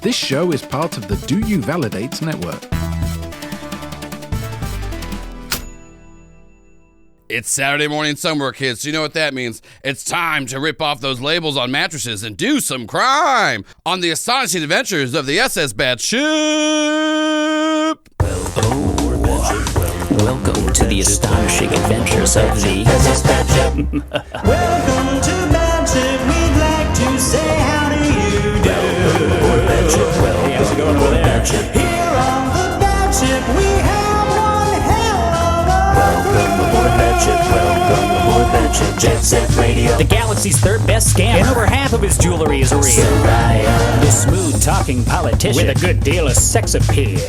This show is part of the Do You Validate network. It's Saturday morning somewhere, kids, so you know what that means. It's time to rip off those labels on mattresses and do some crime on the astonishing adventures of the SS Batship. Welcome to the astonishing adventures of the SS Batship. Welcome to Batship. We'd like to say how do you do? Hey, how's it going over there? Here on the Batship, we have one hell of a Welcome aboard Batship. Welcome aboard Batship. Jet Set Radio. The galaxy's third best scammer. And over half of his jewelry is real. Sayra. The smooth-talking politician with a good deal of sex appeal.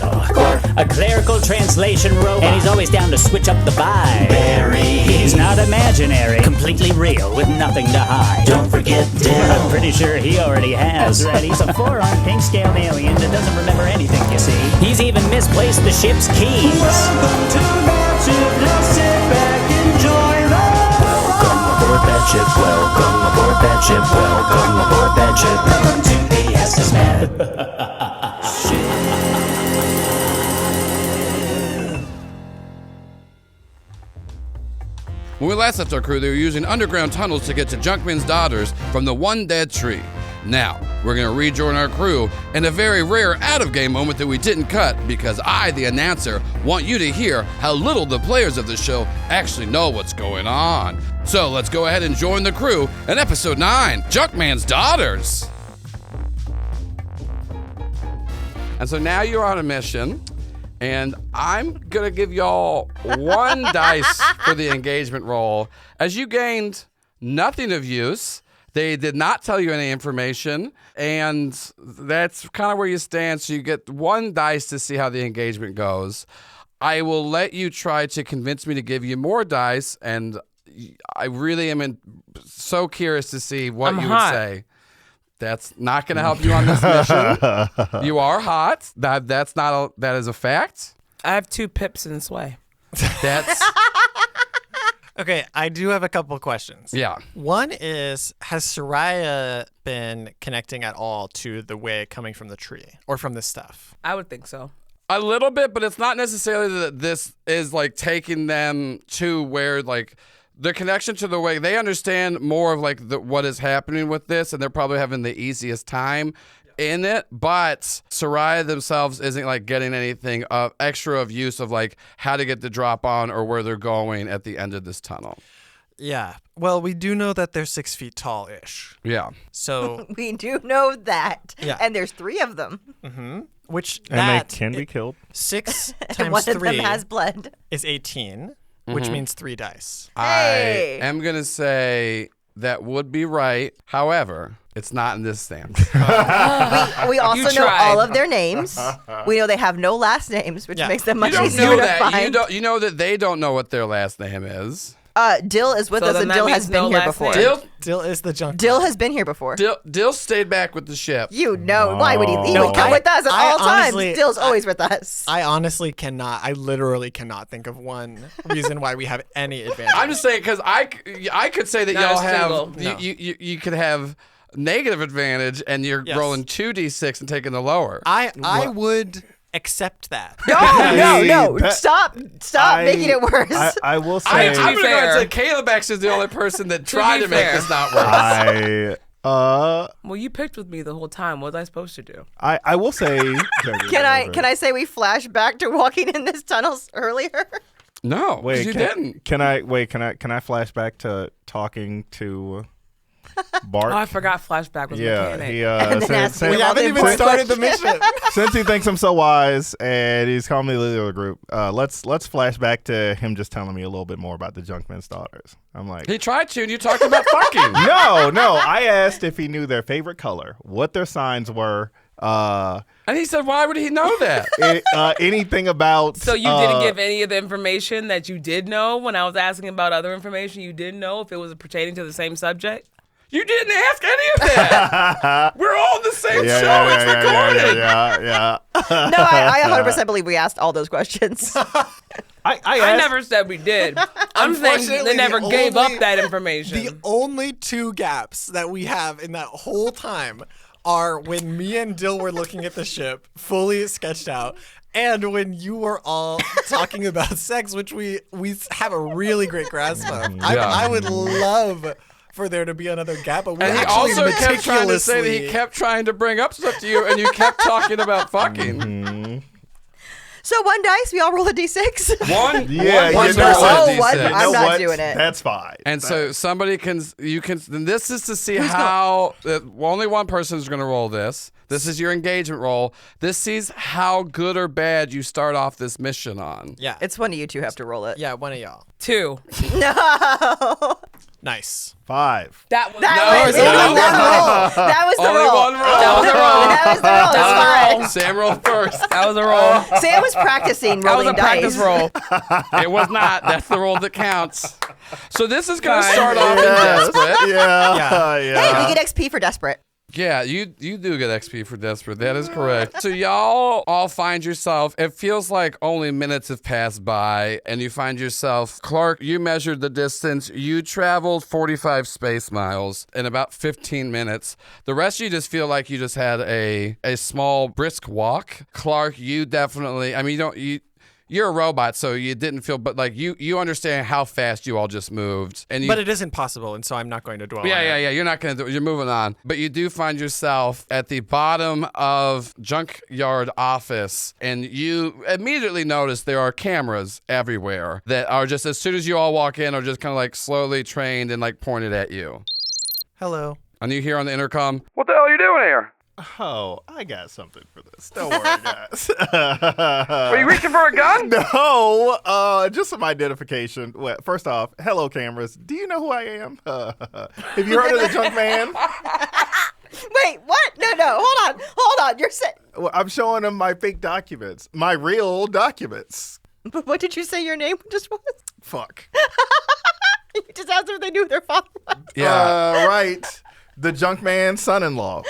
A clerical translation robot. And he's always down to switch up the vibe. He's not imaginary. Completely real with nothing to hide. Don't forget Dill. I'm pretty sure he already has. That's right. He's a four-armed pink-scaled alien that doesn't remember anything, you see. He's even misplaced the ship's keys. welcome to Batship. Now sit back, enjoy the Welcome aboard Batship. Welcome aboard Batship. Welcome aboard Batship. Welcome to the SS Man. When we last left our crew, they were using underground tunnels to get to Junkman's daughters from the one dead tree. Now, we're going to rejoin our crew in a very rare out-of-game moment that we didn't cut because I, the announcer, want you to hear how little the players of the show actually know what's going on. So let's go ahead and join the crew in Episode 9, Junkman's Daughters. And so now you're on a mission, and I'm going to give y'all one dice for the engagement roll. As you gained nothing of use, they did not tell you any information, and that's kind of where you stand. So you get one dice to see how the engagement goes. I will let you try to convince me to give you more dice, and I really am so curious to see what you would say. That's not going to help you on this mission. You are hot. That is a fact. I have 2 pips in sway. That's Okay, I do have a couple of questions. yeah. One is, has Sayra been connecting at all to the way coming from the tree or from this stuff? I would think so. A little bit, but it's not necessarily that this is like taking them to where like the connection to the way they understand more of like what is happening with this, and they're probably having the easiest time in it. But Sayra themselves isn't like getting anything of extra of use of like how to get the drop on or where they're going at the end of this tunnel. Yeah. Well, we do know that they're 6 feet tall-ish. Yeah. So, We do know that. Yeah. And there's 3 of them. which And that they can be killed. 6 And times one 3 of them has blood. is 18, which means 3 dice. Hey. I am going to say that would be right. However, it's not in this stand. We also You know tried. all of their names. We know they have no last names, which Yeah. makes them You much don't easier know to that. find. You know that they don't know what their last name is. Dill is with So us, then and that Dill means has been no here last before. name. Dill is the junk. Dill has been here before. Dill stayed back with the ship. You know. Why would he? He No, would come with us at I all honestly- times. Dill's always with us. I honestly cannot. I literally cannot think of one reason why we have any advantage. I'm just saying because I could say that Not y'all a have single. you could have negative advantage and you're Yes. rolling 2d6 and taking the lower. I would accept that. No. that- Stop making it worse. I will say. I'm to going be to go and fair- say Caleb actually is the only person that tried be to make fair. this not work. Well, you picked with me the whole time. What was I supposed to do? I will say. Can I say we flash back to walking in this tunnel earlier? No, Wait, you can, didn't. Can I flash back to talking to Bart? Oh, I forgot flashback was Yeah, mechanic. he And then ask since, me We all the haven't even important started the questions. mission. since he thinks I'm so wise and he's calling me the leader of the group, let's flash back to him just telling me a little bit more about the Junkman's daughters. I'm like, He tried to, and you talked about fucking. no. I asked if he knew their favorite color, what their signs were, And he said, why would he know that? anything about. So you didn't give any of the information that you did know when I was asking about other information you didn't know if it was pertaining to the same subject? You didn't ask any of that. We're all in the same show. It's recorded. Yeah. No, I 100% believe we asked all those questions. I I never said we did. I'm saying Unfortunately, they never the gave up only- that information. The only 2 gaps that we have in that whole time are when me and Dill were looking at the ship, fully sketched out, and when you were all talking about sex, which we have a really great grasp of. I would love for there to be another gap, but we And he actually also kept trying to say that he meticulously- kept trying to bring up stuff to you, and you kept talking about fucking. So 1 dice, we all roll a d6. One, Yeah, one you person know rolls a what? Oh, what? D6. I'm not doing it. That's fine. And so somebody can, and this is to see how, only one person is going to roll this. This is your engagement roll. This sees how good or bad you start off this mission on. Yeah. It's one of you two have to roll it. Yeah, one of y'all. 2. No. Nice. 5. That was That was the roll. That was the Only roll. one roll. That was a roll. That was the roll. It's fine. Sam rolled first. That was a roll. Sam was practicing That was rolling a practice dice. roll. It was not. That's the roll that counts. So this is going to Fine. start off in desperate. Yeah. Hey, we get XP for desperate. Yeah, you do get XP for desperate. That is correct. So y'all all find yourself, it feels like only minutes have passed by, and you find yourself, Clark, you measured the distance. You traveled 45 space miles in about 15 minutes. The rest of you just feel like you just had a small brisk walk. Clark, you definitely, I mean, you're a robot, so you didn't feel, but like you understand how fast you all just moved. And But it is impossible, and so I'm not going to dwell on it. yeah. You're not going to do it. You're moving on. But you do find yourself at the bottom of Junkyard office, and you immediately notice there are cameras everywhere that are just, as soon as you all walk in, are just kind of like slowly trained and like pointed at you. Hello. And you hear on the intercom, "What the hell are you doing here? Oh, I got something for this. Don't worry, guys. Are you reaching for a gun?" No, just some identification. Well, first off, hello, cameras. Do you know who I am? Have you heard of the Junkman? Wait, what? No. Hold on. You're saying. Well, I'm showing them my fake documents, my real documents. But what did you say your name just was? Fuck. You just asked them if they knew who their father was. Yeah. Right. The Junkman son-in-law.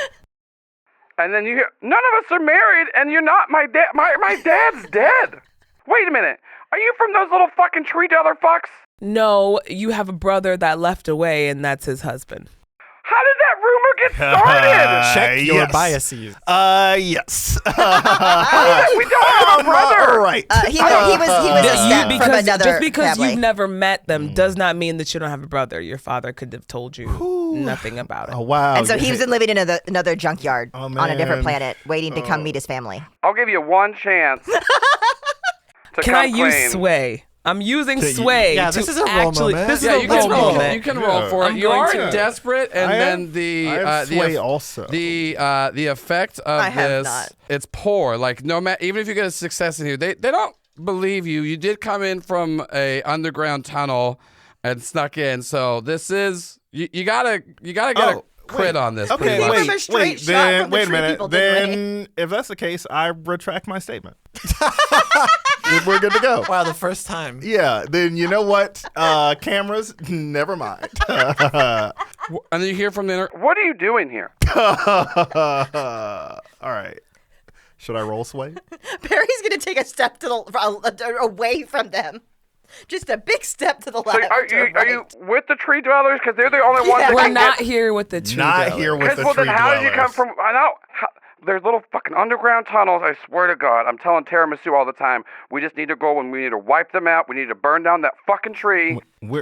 And then you hear, "None of us are married, and you're not my dad. My dad's dead." Wait a minute. Are you from those little fucking tree dweller fucks? No, you have a brother that left away, and that's his husband. How did that rumor get started? Check your yes. biases. Yes. We don't have a brother. All right. He was a step from another just because family. you've never met them does not mean that you don't have a brother. Your father could have told you nothing about it. Oh, wow. And so he was living in another junkyard Oh, on a different man. planet, waiting to come meet his family. I'll give you one chance. Can I use sway? I'm using sway. Yeah, to this is a roll actually, moment. This is Yeah, a you roll can roll. moment. You can roll for it. I'm You are going to. desperate, and I then have- the I have sway also. the effect of I have this, not. it's poor. Like no matter, even if you get a success in here, they don't believe you. You did come in from a underground tunnel and snuck in, so this is you gotta get a crit on this. Okay, pretty much. Give him a straight wait. shot Then from the wait a tree minute. people did, Then, if that's the case, I retract my statement. We're good to go. Wow, the first time. Yeah. Then you know what? Cameras. Never mind. And then you hear from the what are you doing here? All right. Should I roll sway? Barry's gonna take a step to the away from them, just a big step to the left. Are you with the tree dwellers? Because they're the only ones that We're can not get. here with the tree Not dweller. here with the Well, tree then how did you come dwellers. from? I know. There's little fucking underground tunnels. I swear to God, I'm telling Tiramisu all the time. We just need to go and we need to wipe them out. We need to burn down that fucking tree.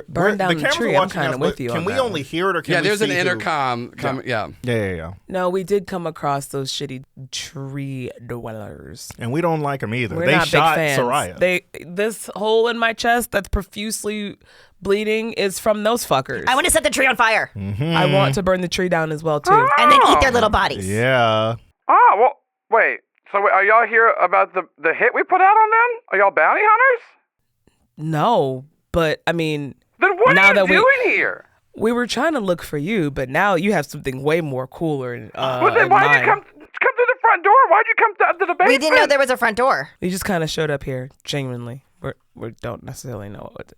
Burn down the cameras tree. are I'm watching kinda us, with but you Can on we that only hear it or can Yeah, we there's an see who- intercom. Yeah. Yeah. No, we did come across those shitty tree dwellers. And we don't like them either. We're They not shot big fans. Sayra. This hole in my chest that's profusely bleeding is from those fuckers. I want to set the tree on fire I want to burn the tree down as well too. and then eat their little bodies. Yeah. Oh, well, wait. So are y'all here about the hit we put out on them? Are y'all bounty hunters? No, but I mean, Then what Now are you that we- doing here? we were trying to look for you, but now you have something way more cooler. Well, then in why'd mind. you come through the front door? Why'd you come to the basement? We didn't know there was a front door. You just kind of showed up here genuinely. We don't necessarily know what.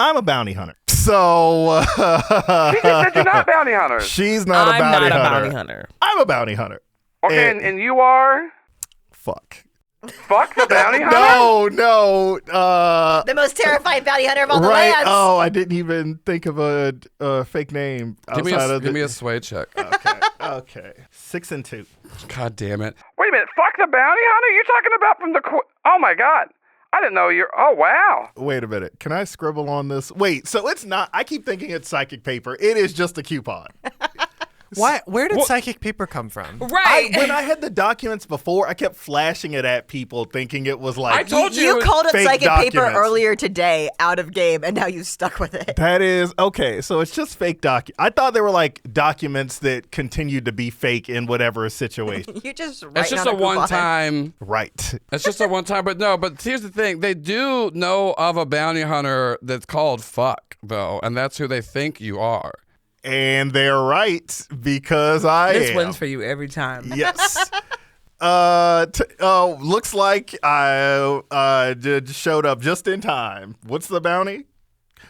I'm a bounty hunter. So She just said you're not bounty hunters. she's not I'm a bounty not a hunter. bounty hunter. I'm a bounty hunter. Okay, and you are? Fuck. Fuck the bounty hunter? No. The most terrifying bounty hunter of all the Right. lands. Oh, I didn't even think of a fake name. Give me a sway check. Okay. 6 and 2. God damn it. Wait a minute. Fuck the bounty hunter? You're talking about from the... Oh, my God. I didn't know you're... Oh, wow. Wait a minute. Can I scribble on this? Wait, so it's not... I keep thinking it's psychic paper. It is just a coupon. Why? Where did psychic paper come from? Right. When I had the documents before, I kept flashing it at people thinking it was like... I told You called it fake psychic paper documents. earlier today out of game, and now you stuck with it. That is... Okay, so it's just fake I thought they were like documents that continued to be fake in whatever situation. You just It's just a one-time... Right. It's just a one-time, but here's the thing. They do know of a bounty hunter that's called Fuck, though, and that's who they think you are. And they're right, because I This am. wins for you every time. Yes. Looks like I showed up just in time. What's the bounty?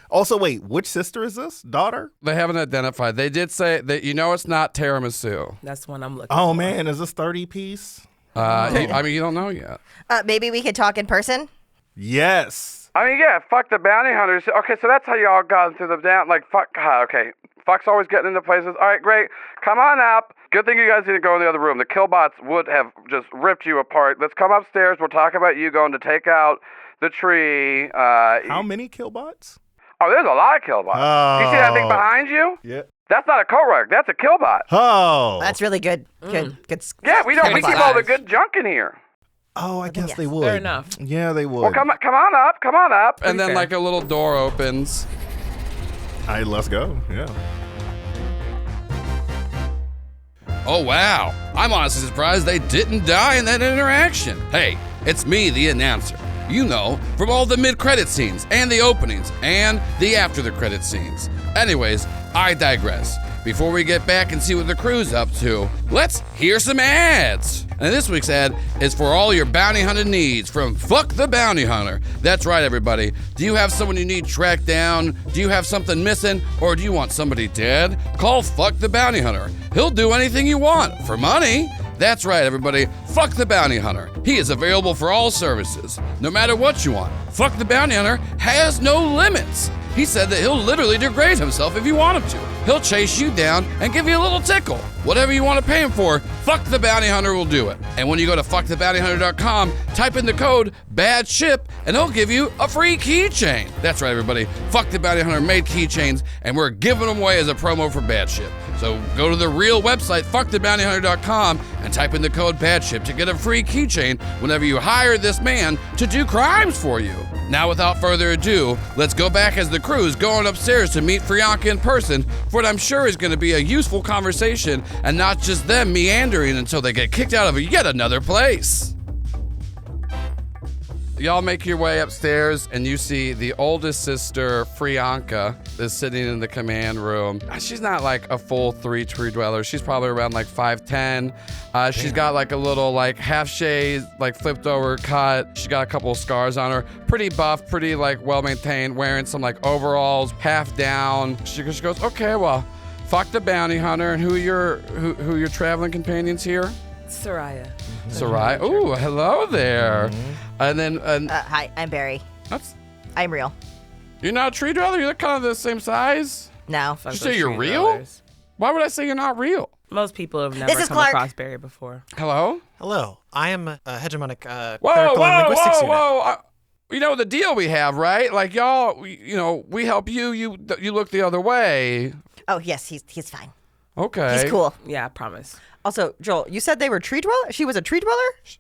Also, wait, which sister is this? Daughter? They haven't identified. They did say that it's not tiramisu. That's the one I'm looking Oh, for. man, is this 30 piece? You don't know yet. Maybe we could talk in person? Yes. I mean, yeah, fuck the bounty hunters. Okay, so that's how y'all got through the down. Like, fuck. Okay, Fuck's always getting into places. All right, great. Come on up. Good thing you guys didn't go in the other room. The killbots would have just ripped you apart. Let's come upstairs. We'll talk about you going to take out the tree. How many killbots? Oh, there's a lot of killbots. You see that thing behind you? Yeah. That's not a co-rug. That's a killbot. Oh. That's really good. Good. Yeah, we keep all the good junk in here. Oh, I guess they would. Fair enough. Yeah, they would. Well, come on up. And then fair. like a little door opens. All right, let's go. Yeah. Oh, wow. I'm honestly surprised they didn't die in that interaction. Hey, it's me, the announcer. You know, from all the mid-credit scenes and the openings and the after-the-credit scenes. Anyways, I digress. Before we get back and see what the crew's up to, let's hear some ads. And this week's ad is for all your bounty hunting needs from Fuck the Bounty Hunter. That's right, everybody. Do you have someone you need tracked down? Do you have something missing? Or do you want somebody dead? Call Fuck the Bounty Hunter. He'll do anything you want for money. That's right, everybody. Fuck the Bounty Hunter. He is available for all services, no matter what you want. Fuck the Bounty Hunter has no limits. He said that he'll literally degrade himself if you want him to. He'll chase you down and give you a little tickle. Whatever you want to pay him for, Fuck the Bounty Hunter will do it. And when you go to fuckthebountyhunter.com, type in the code BADSHIP and he'll give you a free keychain. That's right, everybody. Fuck the Bounty Hunter made keychains and we're giving them away as a promo for Bad Ship. So go to the real website, fuckthebountyhunter.com, and type in the code BADSHIP to get a free keychain whenever you hire this man to do crimes for you. Now, without further ado, let's go back as the crew's going upstairs to meet Frianka in person for what I'm sure is going to be a useful conversation and not just them meandering until they get kicked out of yet another place. Y'all make your way upstairs and you see the oldest sister, Frianka, is sitting in the command room. She's not like a full 3 tree dweller. She's probably around like 5'10". She's got like a little like half shade, like flipped over cut. She's got a couple of scars on her. Pretty buff, pretty like well maintained, wearing some like overalls, half down. She goes, okay, well, fuck the bounty hunter. And who are your traveling companions here? Soraya. Sarai. Ooh, hello there. And then Hi, I'm Barry. that's I'm real. you're not a tree dweller. You're kind of the same size. No. Fuck You those say you're tree real? dwellers. Why would I say you're not real? Most people have This never is come Clark. across Barry before. Hello. Hello, I am a hegemonic Whoa, clerical and whoa, linguistics whoa, unit. whoa! You know the deal we have, right? Like y'all, we help you. You look the other way. Oh, yes, he's fine. Okay. He's cool. Yeah, I promise. Also, Joel, you said they were tree dweller? She was a tree dweller?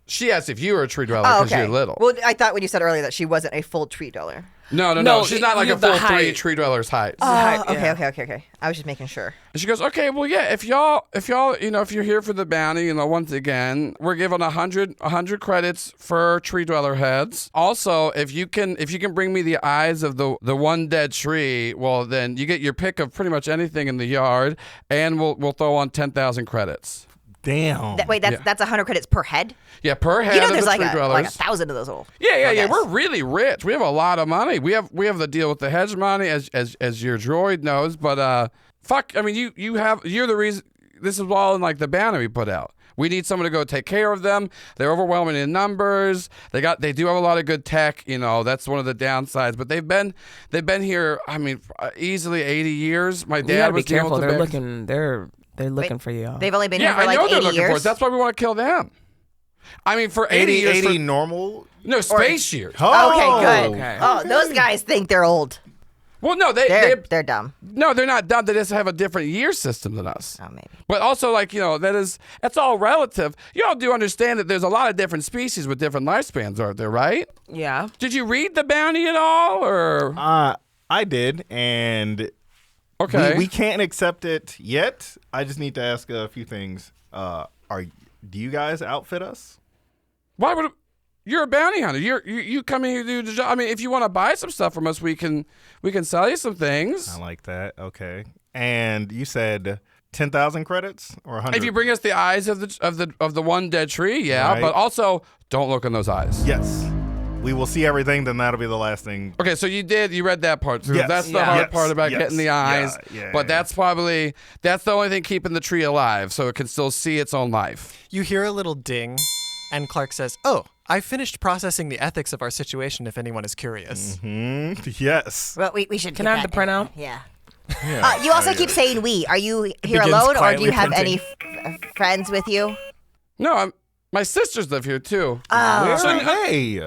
She asked if you were a tree dweller Oh, because okay. you're little. Well, I thought when you said earlier that she wasn't a full tree dweller. No. No, She's not like you a have the full 3 height. tree dweller's height. Oh, yeah. okay. I was just making sure. And she goes, okay, well, yeah, if y'all, if you're here for the bounty, once again, we're giving 100 credits for tree dweller heads. Also, if you can bring me the eyes of the one dead tree, well, then you get your pick of pretty much anything in the yard, and we'll throw on 10,000 credits. Damn. That's 100 credits per head? Yeah, per head You know of there's the like tree a dwellers. 1,000 of those little. Yeah. guys. We're really rich. We have a lot of money. We have the deal with the hegemony, as your droid knows. But fuck, I mean, you're the reason. This is all in like the banner we put out. We need someone to go take care of them. They're overwhelming in numbers. They do have a lot of good tech. That's one of the downsides. But they've been here. I mean, easily 80 years. My You dad gotta was be careful. dealing with They're looking for you. They've only been Yeah, here for I know like they're 80 looking for years. us. That's why we want to kill them. I mean, for 80 years. 80 normal? No, space years. Okay, good. Okay. Oh, those guys think they're old. Well, no, They're dumb. No, they're not dumb. They just have a different year system than us. Oh, maybe. But also, that's all relative. You all do understand that there's a lot of different species with different lifespans, aren't there, right? Yeah. Did you read the bounty at all, or? I did, and Okay. we can't accept it yet. I just need to ask a few things. Do you guys outfit us? Why would you're a bounty hunter? You come in here to do the job. I mean, if you want to buy some stuff from us, we can sell you some things. I like that. Okay. And you said 10,000 credits or 100? If you bring us the eyes of the one dead tree, yeah. Right. But also, don't look in those eyes. Yes. We will see everything, then that'll be the last thing. Okay, so you read that part. So Yes. that's the Yeah. hard Yes. part about Yes. getting the eyes. Yeah. But that's the only thing keeping the tree alive, so it can still see its own life. You hear a little ding, and Clark says, "Oh, I finished processing the ethics of our situation. If anyone is curious." Yes. Well, we should. Can get I have that the printout? Yeah. You also keep saying we. Are you here Begins alone, or do quietly you have printing. any friends with you? No, my sisters live here too. Hey.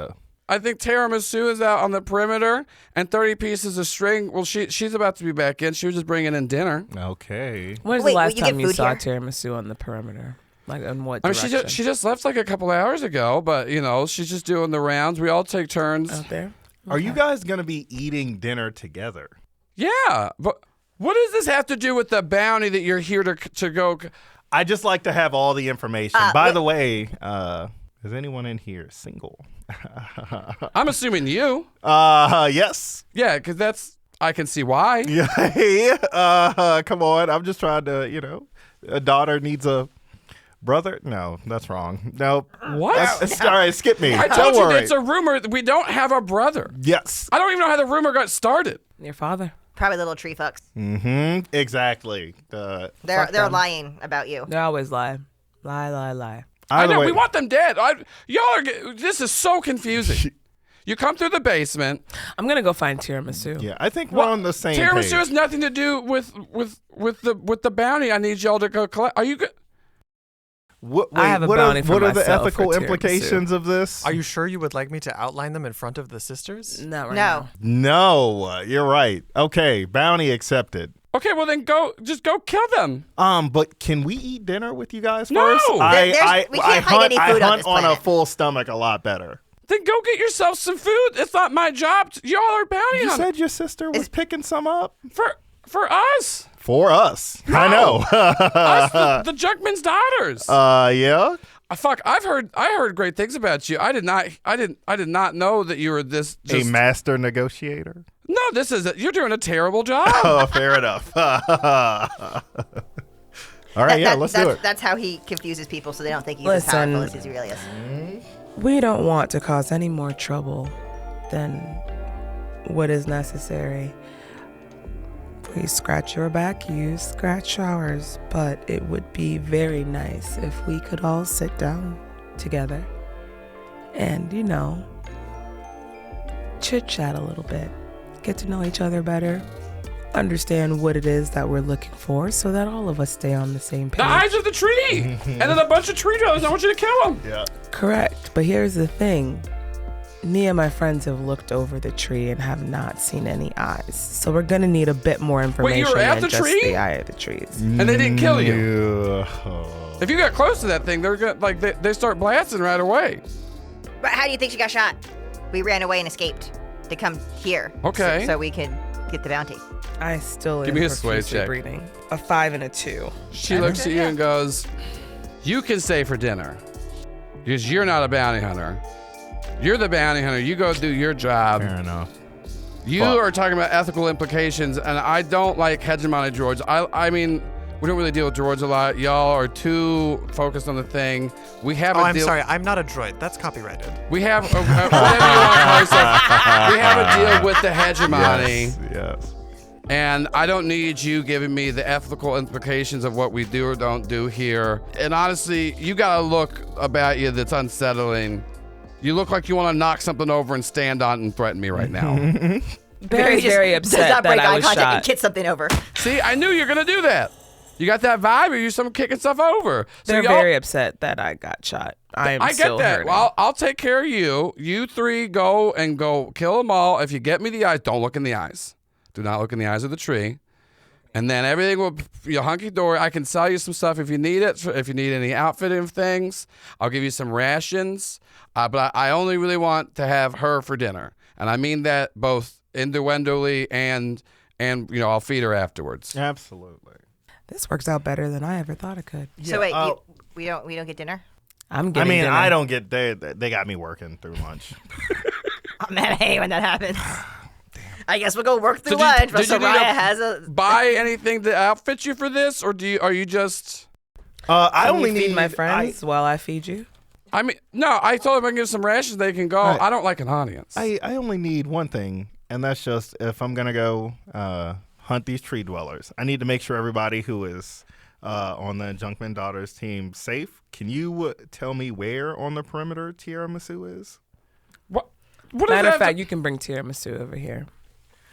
I think tiramisu is out on the perimeter, and 30 pieces of string. Well, she's about to be back in. She was just bringing in dinner. Okay. When's Wait, the last you get time you food saw here? tiramisu on the perimeter? Like, in what I mean, direction? she just left like a couple hours ago, but she's just doing the rounds. We all take turns. Out there? Are you guys going to be eating dinner together? Yeah, but what does this have to do with the bounty that you're here to go? I just like to have all the information. By the way, is anyone in here single? I'm assuming you. Yes. Yeah, because I can see why. Yeah. Come on. I'm just trying to, a daughter needs a brother. No, that's wrong. No. What? All right, skip me. I Don't told you worry. it's a rumor that we don't have a brother. Yes. I don't even know how the rumor got started. Your father? Probably little tree fucks. Mm-hmm. Exactly. They're lying about you. They always lie. Lie. I Either know, way- we want them dead. This is so confusing. You come through the basement. I'm going to go find tiramisu. Yeah, I think we're on the same page. Tiramisu has nothing to do with the bounty. I need y'all to go collect. Are you good? I have a bounty for What are the myself ethical for tiramisu. implications of this? Are you sure you would like me to outline them in front of the sisters? Not right No. now. No, you're right. Okay, bounty accepted. Okay, well then just go kill them. But can we eat dinner with you guys No. first? We can't hide any food on hunt this on a planet. full stomach a lot better. Then go get yourself some food. It's not my job. Y'all are bounty You hunters. said your sister was picking some up For us. for us. I know. Us, the Junkman's daughters. Yeah. Fuck, I heard great things about you. I did not know that you were this A master negotiator. No, you're doing a terrible job. Oh, fair enough. All right, let's do it. That's how he confuses people, so they don't think he's as Listen. powerful as he really is. We don't want to cause any more trouble than what is necessary. Please scratch your back, you scratch ours, but it would be very nice if we could all sit down together and, chit-chat a little bit, get to know each other better, understand what it is that we're looking for so that all of us stay on the same page. The eyes of the tree, and then a bunch of tree dwellers. I want you to kill them. Yeah. Correct, but here's the thing. Me and my friends have looked over the tree and have not seen any eyes. So we're gonna need a bit more information were at than the just tree? the eye of the trees. And they didn't kill you. Oh. If you got close to that thing, they're gonna they start blasting right away. But how do you think she got shot? We ran away and escaped to come here. Okay. So we could get the bounty. I still Give am me a sway profusely check. breathing. A 5 and a 2. She looks at you and goes, "You can stay for dinner, because you're not a bounty hunter. You're the bounty hunter. You go do your job. Fair enough. You are talking about ethical implications, and I don't like hegemony droids. I mean, we don't really deal with droids a lot. Y'all are too focused on the thing. We have Oh, a I'm deal. sorry. I'm not a droid. That's copyrighted. We have whatever you want to call yourself. We have a deal with the hegemony. Yes. And I don't need you giving me the ethical implications of what we do or don't do here. And honestly, you got a look about you that's unsettling. You look like you want to knock something over and stand on it and threaten me right now. Very, very Does upset not break that I eye was contact and shot. kick something over. See, I knew you were going to do that. You got that vibe, or you some kicking stuff over. So They're y'all- very upset that I got shot. I get still that. hurting. Well, I'll take care of you. You three go kill them all. If you get me the eyes, don't look in the eyes. Do not look in the eyes of the tree. And then everything will be hunky-dory. I can sell you some stuff if you need it. If you need any outfitting things, I'll give you some rations. But I only really want to have her for dinner. And I mean that both innuendally and I'll feed her afterwards. Absolutely. This works out better than I ever thought it could. So wait, we don't get dinner? I'm I getting mean, dinner. I don't get they got me working through lunch. Oh man, I hate when that happens. I guess we'll go work through Did you- lunch, but did you need Soraya to has a... Buy anything to outfit you for this, or are you just? I Can only you feed need my friends while I feed you. I mean, no. I told them I can give some rations. They can go. Right. I don't like an audience. I only need one thing, and that's just if I'm gonna go hunt these tree dwellers, I need to make sure everybody who is on the Junkman Daughters team safe. Can you tell me where on the perimeter tiramisu is? What does Matter that of fact, you can bring tiramisu over here.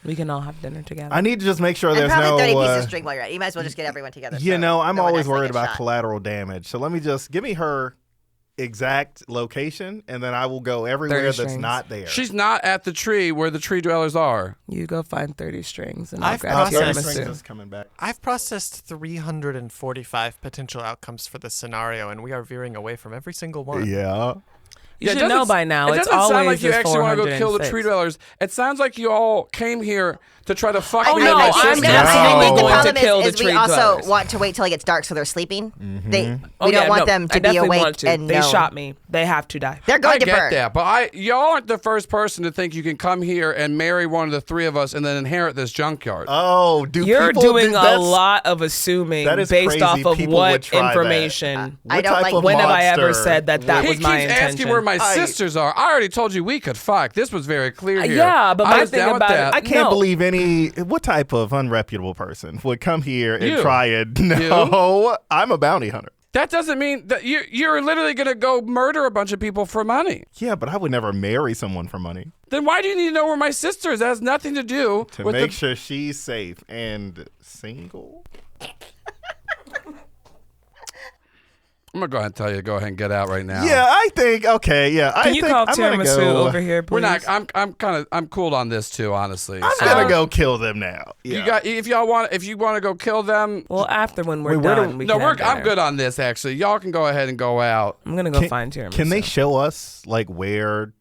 We can all have dinner together. I need to just make sure And there's probably no. 30 pieces of string while you're at it. You might as well just get everyone together. You so know, I'm no one always actually worried gets about shot. collateral damage. So let me just give me her exact location, and then I will go everywhere 30 that's strings. not there. She's not at the tree where the tree dwellers are. You go find 30 strings and I'll I've grab processed- tiramisu. is coming back. I've processed 345 potential outcomes for this scenario, and we are veering away from every single one. Yeah. You it should know doesn't- by now. It It's doesn't sound always like you the actually want to go kill the 406. tree dwellers. It sounds like you all came here to try to fuck Oh, me no, and my I'm sister. absolutely I think the going to problem kill the is we tree also dwellers. want to wait till it gets dark so they're sleeping. We Oh, don't yeah, want no, them I to be definitely awake want to. and They known. shot me. They have to die. They're going I to get burn. that, but y'all aren't the first person to think you can come here and marry one of the three of us and then inherit this junkyard. Oh, do You're people doing do, a that's- lot of assuming that is based crazy. off of People would what try that. information. I What don't type like- of When have I ever monster said that he was my keeps intention? asking where my sisters are. I already told you we could fuck. This was very clear here. Yeah, but I my was thing down with about it- that. I can't No. believe what type of unreputable person would come here and You. try it. No, I'm a bounty hunter. That doesn't mean that you're literally going to go murder a bunch of people for money. Yeah, but I would never marry someone for money. Then why do you need to know where my sister is? That has nothing to do To with make sure she's safe and single. I'm gonna go ahead and tell you to go ahead and get out right now. Yeah, I think. Okay, yeah. Can you call tiramisu over here, please? We're not. I'm cooled on this too, honestly. I'm So, gonna go kill them now. Yeah. You got if you want to go kill them. Well, after when we're Wait, where do- done, we No, can have I'm dinner. good on this actually. Y'all can go ahead and go out. I'm gonna go find tiramisu. Can they show us like where?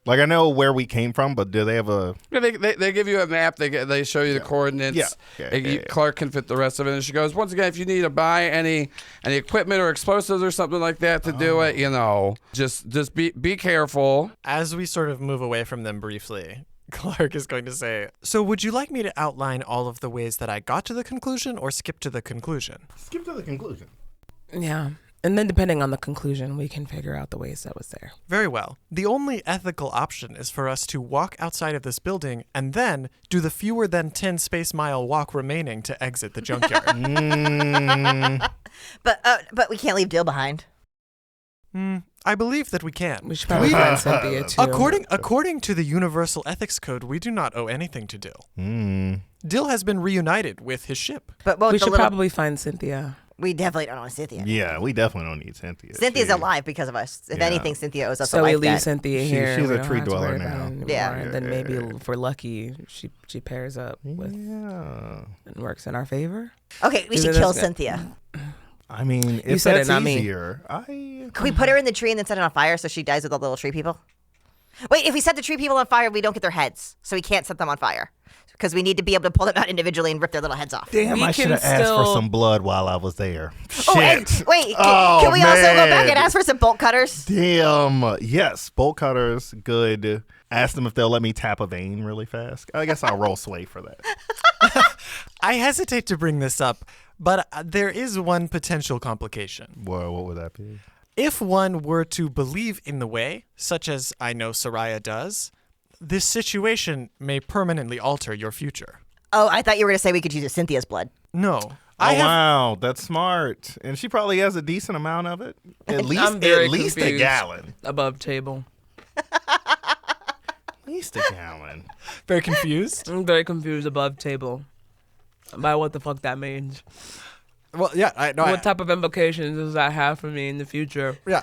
Like I know where we came from, but do they have a? Yeah, they give you a map. They show you the coordinates. Yeah. Clark can fit the rest of it. And she goes, once again, if you need to buy any equipment or explosives or something like that to do it, just be careful. As we sort of move away from them briefly, Clark is going to say, so would you like me to outline all of the ways that I got to the conclusion or skip to the conclusion? Skip to the conclusion. Yeah. And then depending on the conclusion, we can figure out the ways that was there. Very well. The only ethical option is for us to walk outside of this building and then do the fewer than 10 space mile walk remaining to exit the junkyard. But we can't leave Dill behind. I believe that we can. We should probably find Cynthia too. According to the Universal Ethics Code, we do not owe anything to Dill. Dill has been reunited with his ship. But won't We the should little... probably find Cynthia. We definitely don't want Cynthia. Yeah, we definitely don't need Cynthia. Cynthia's She- alive because of us. If Yeah. anything, Cynthia owes us a So we life leave debt. Cynthia She- here. she's we a don't tree have to dweller worry about now. it anymore. Yeah. And then maybe if we're lucky, she pairs up with Yeah. and works in our favor. Okay, we Either should that's kill good. Cynthia. I mean, if said it, that's not me. easier, Can we put her in the tree and then set it on fire so she dies with all the little tree people? Wait, if we set the tree people on fire, we don't get their heads. So we can't set them on fire. Because we need to be able to pull them out individually and rip their little heads off. Damn, We I should can have asked for still- some blood while I was there. Oh, and Shit. wait, Oh, can we also go back man. and ask for some bolt cutters? Damn. Yes, bolt cutters. Good. Ask them if they'll let me tap a vein really fast. I guess I'll roll sway for that. I hesitate to bring this up, but there is one potential complication. Well, what would that be? If one were to believe in the way, such as I know Soraya does, this situation may permanently alter your future. Oh, I thought you were going to say we could use Cynthia's blood. No. Wow, that's smart. And she probably has a decent amount of it. At least a confused. gallon. Above table. At least a gallon. Very confused. I'm very confused above table by what the fuck that means. Well, yeah, What type of implications does that have for me in the future? Yeah.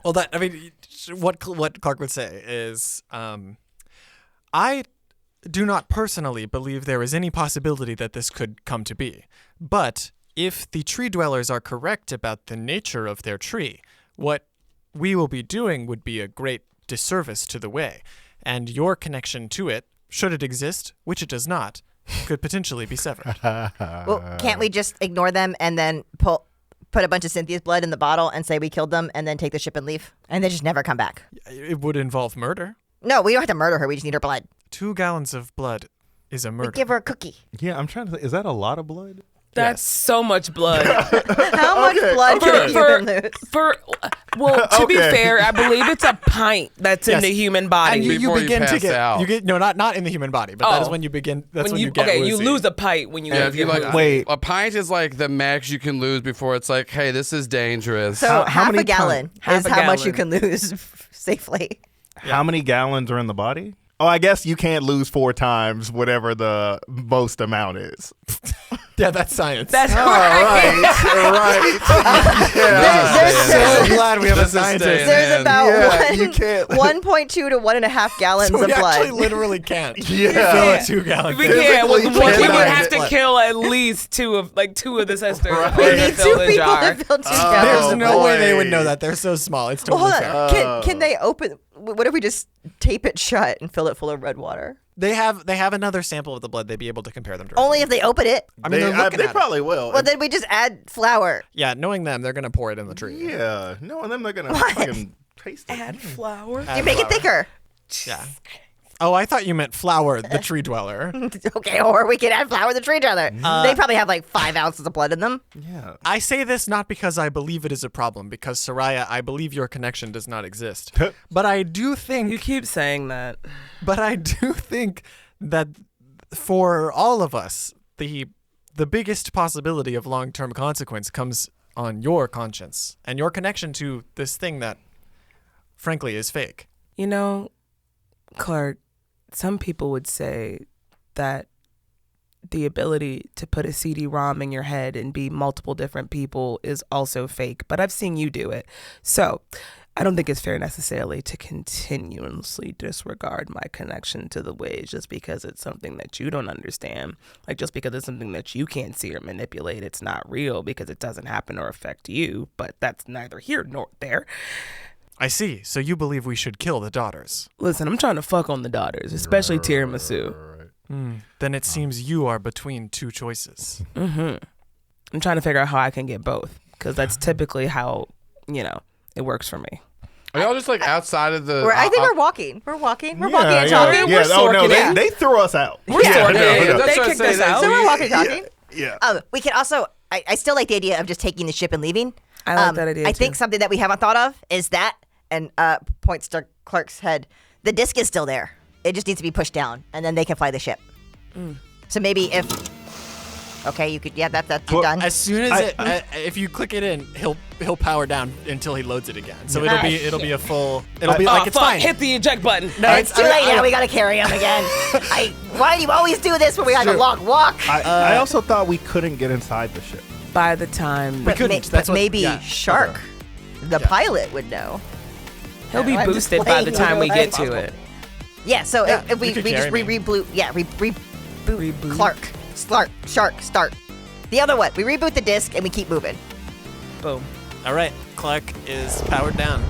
Well, what Clark would say is, I do not personally believe there is any possibility that this could come to be. But if the tree dwellers are correct about the nature of their tree, what we will be doing would be a great disservice to the way. And your connection to it, should it exist, which it does not, could potentially be severed. Well, can't we just ignore them and then put a bunch of Cynthia's blood in the bottle and say we killed them and then take the ship and leave? And then just never come back? It would involve murder. No, we don't have to murder her. We just need her blood. 2 gallons of blood is a murder. We give her a cookie. Yeah, I'm trying to think. Is that a lot of blood? That's so much blood. How much blood could a human lose? To be fair, I believe it's a pint that's in the human body. And you Before you begin to pass get out. you get not in the human body, but that is when you begin. That's when you get okay, woozy. you lose a pint when you Yeah, get woozy. Wait. A pint is like the max you can lose before it's like, hey, this is dangerous. So How half many a gallon Half is a how much you gallon. can lose safely. How many gallons are in the body? Oh, I guess you can't lose 4 times whatever the most amount is. Yeah, that's science. That's right. so glad we have a This is scientist. staying There's in. about Yeah, you can't. 1.2 to 1.5 gallons So of we actually blood. literally can't Yeah. fill a 2 gallon. We thing. can't. We Physically would cannot. have to kill at least two of the sisters. Right. We to need fill 2 the people jar. to fill 2 There's gallons. no way they would boy. know that. They're so small. It's Well, totally hold fair. on. Can they open? What if we just tape it shut and fill it full of red water? They have another sample of the blood. They'd be able to compare them directly. Only if they open it. I mean, they're looking they at probably will. Well, then we just add flour. Yeah, knowing them, they're gonna pour it in the tree. Yeah. No, and then they're going to What? fucking taste it. Add flour. You make it thicker. Yeah. Oh, I thought you meant Flower, the tree dweller. Okay, or we could add flour to the tree dweller. They probably have like 5 ounces of blood in them. Yeah. I say this not because I believe it is a problem, because Soraya, I believe your connection does not exist. But I do think You keep saying that. But I do think that for all of us, the biggest possibility of long-term consequence comes on your conscience and your connection to this thing that, frankly, is fake. You know, Clark, some people would say that the ability to put a CD-ROM in your head and be multiple different people is also fake, but I've seen you do it. So I don't think it's fair necessarily to continuously disregard my connection to the ways just because it's something that you don't understand. Like just because it's something that you can't see or manipulate, it's not real because it doesn't happen or affect you, but that's neither here nor there. I see. So you believe we should kill the daughters. Listen, I'm trying to fuck on the daughters, especially tiramisu. Then it seems you are between 2 choices. I'm trying to figure out how I can get both because that's typically how, it works for me. Are y'all just like outside of the? I think we're walking. We're walking. We're walking and yeah, talking. Yeah. We're Oh, no, sorking. they threw us out. We're sorting. yeah, that's They what I kicked say, us that's- out. So we're walking and talking. Yeah. We can also, I still like the idea of just taking the ship and leaving. I like that idea, I think too. something that we haven't thought of is that, and points to Clark's head, the disc is still there. It just needs to be pushed down, and then they can fly the ship. So maybe if, okay, you could, that's done. As soon as if you click it in, he'll power down until he loads it again. So it'll be a full. It'll be like it's fuck, fine. hit the eject button. No, It's too late now. We gotta carry him again. Why do you always do this when we have a long walk? I also thought we couldn't get inside the ship. By the time But, couldn't. That's what- maybe yeah. Shark, the pilot, would know. he'll be I'm just boosted by the playing time we with get it. to it. Yeah. So Yeah, if we you could just carry me. reboot Clark, Shark, start. The other one. We reboot the disc and we keep moving. Boom. All right, Clark is powered down.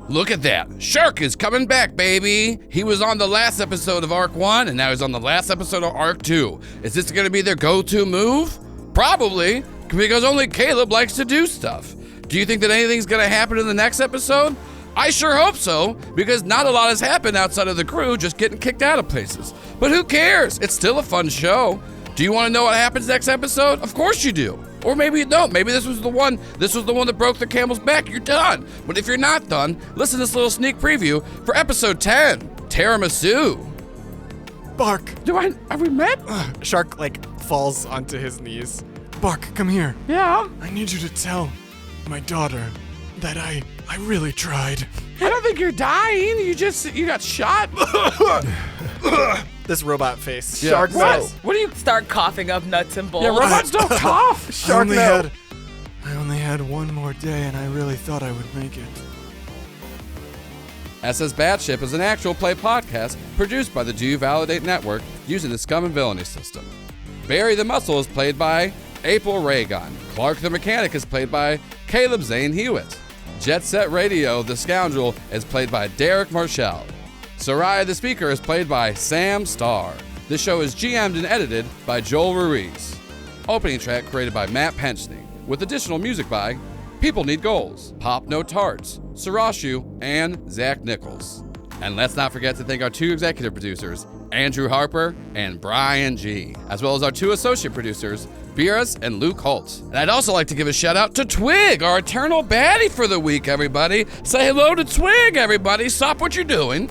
Look at that. Shark is coming back, baby. He was on the last episode of Arc 1, and now he's on the last episode of Arc 2. Is this going to be their go-to move? Probably, because only Caleb likes to do stuff. Do you think that anything's going to happen in the next episode? I sure hope so, because not a lot has happened outside of the crew just getting kicked out of places. But who cares? It's still a fun show. Do you want to know what happens next episode? Of course you do. Or maybe you don't. Maybe this was the one that broke the camel's back. You're done. But if you're not done, listen to this little sneak preview for episode 10, Tiramisu. Bark. Have we met? Shark, falls onto his knees. Bark, come here. Yeah. I need you to tell my daughter that I really tried. I don't think you're dying. You got shot. This robot face. Yeah. Shark What? knows. What do you? Start coughing up nuts and bolts. Yeah, robots don't cough. I only had one more day and I really thought I would make it. SS Batship is an actual play podcast produced by the Do You Validate Network using the Scum and Villainy system. Barry the Muscle is played by April Raygun. Clark the Mechanic is played by Caleb Zane Huett. Jet Set Radio, the Scoundrel, is played by Derick Marchel. Sayra the Speaker is played by Samm Starr. The show is GM'd and edited by Joel Ruiz. Opening track created by Matt Penchney, with additional music by People Need Goals, Pop No Tarts, Sarashu, and Zach Nichols. And let's not forget to thank our 2 executive producers, Andrew Harper and Brian G., as well as our 2 associate producers, Beerus and Luke Holt. And I'd also like to give a shout out to Twig, our eternal baddie for the week, everybody. Say hello to Twig, everybody. Stop what you're doing.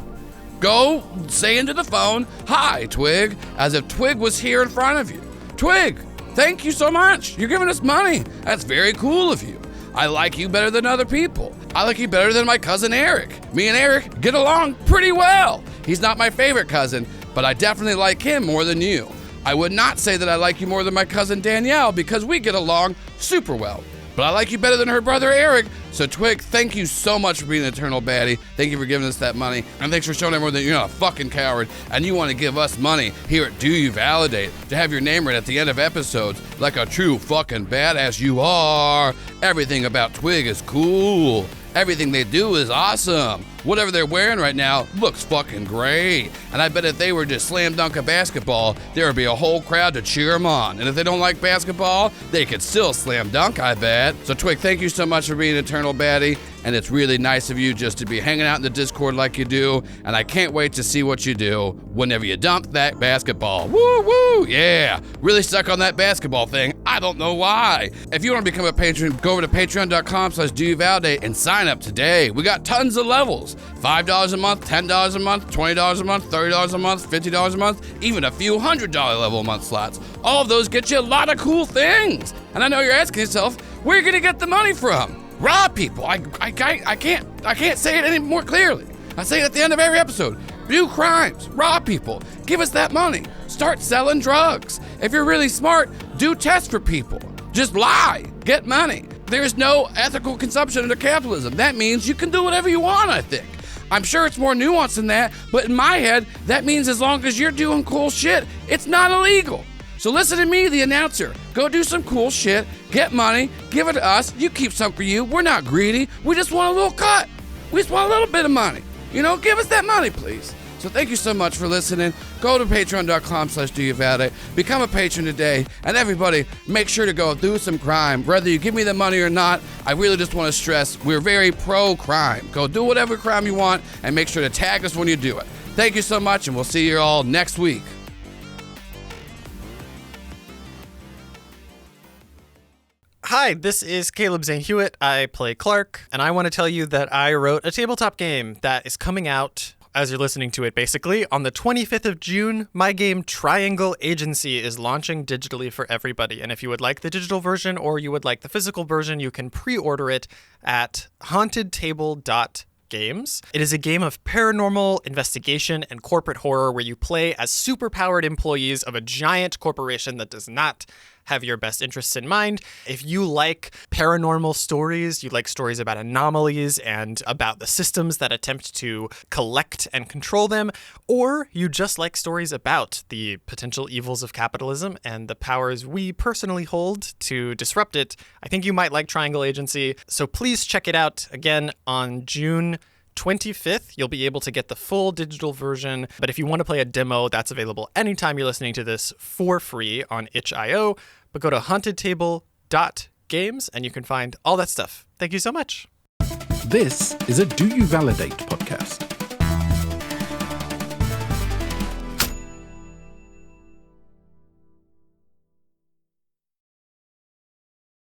Go say into the phone, "Hi, Twig," as if Twig was here in front of you. Twig, thank you so much. You're giving us money. That's very cool of you. I like you better than other people. I like you better than my cousin Eric. Me and Eric get along pretty well. He's not my favorite cousin, but I definitely like him more than you. I would not say that I like you more than my cousin Danielle because we get along super well. But I like you better than her brother Eric. So Twig, thank you so much for being an eternal baddie. Thank you for giving us that money. And thanks for showing everyone that you're not a fucking coward and you want to give us money here at Do You Validate to have your name read at the end of episodes like a true fucking badass you are. Everything about Twig is cool. Everything they do is awesome. Whatever they're wearing right now looks fucking great. And I bet if they were to slam dunk a basketball, there would be a whole crowd to cheer them on. And if they don't like basketball, they could still slam dunk, I bet. So Twig, thank you so much for being an eternal baddie. And it's really nice of you just to be hanging out in the Discord like you do. And I can't wait to see what you do whenever you dump that basketball. Woo, woo, yeah. Really stuck on that basketball thing. I don't know why. If you want to become a patron, go over to patreon.com/doyouvalidate and sign up today. We got tons of levels. $5 a month, $10 a month, $20 a month, $30 a month, $50 a month, even a few $100 level a month slots. All of those get you a lot of cool things. And I know you're asking yourself, where are you gonna get the money from? Rob people. I can't say it any more clearly. I say it at the end of every episode. Do crimes, rob people, give us that money. Start selling drugs. If you're really smart, do tests for people. Just lie, get money. There's no ethical consumption under capitalism. That means you can do whatever you want, I think. I'm sure it's more nuanced than that, but in my head, that means as long as you're doing cool shit, it's not illegal. So listen to me, the announcer. Go do some cool shit, get money, give it to us. You keep some for you. We're not greedy. We just want a little cut. We just want a little bit of money. Give us that money, please. So thank you so much for listening. Go to patreon.com/doyouvalidate. Become a patron today. And everybody, make sure to go do some crime. Whether you give me the money or not, I really just want to stress we're very pro-crime. Go do whatever crime you want and make sure to tag us when you do it. Thank you so much, and we'll see you all next week. Hi, this is Caleb Zane Huett. I play Clark, and I want to tell you that I wrote a tabletop game that is coming out, as you're listening to it basically, on the 25th of June. My game Triangle Agency is launching digitally for everybody, and if you would like the digital version or you would like the physical version, you can pre-order it at hauntedtable.games. It is a game of paranormal investigation and corporate horror where you play as superpowered employees of a giant corporation that does not have your best interests in mind. If you like paranormal stories, you like stories about anomalies and about the systems that attempt to collect and control them, or you just like stories about the potential evils of capitalism and the powers we personally hold to disrupt it, I think you might like Triangle Agency. So please check it out again on June 25th. You'll be able to get the full digital version, but if you want to play a demo, that's available anytime you're listening to this for free on itch.io. But go to hauntedtable.games and you can find all that stuff. Thank you so much. This is a Do You Validate podcast.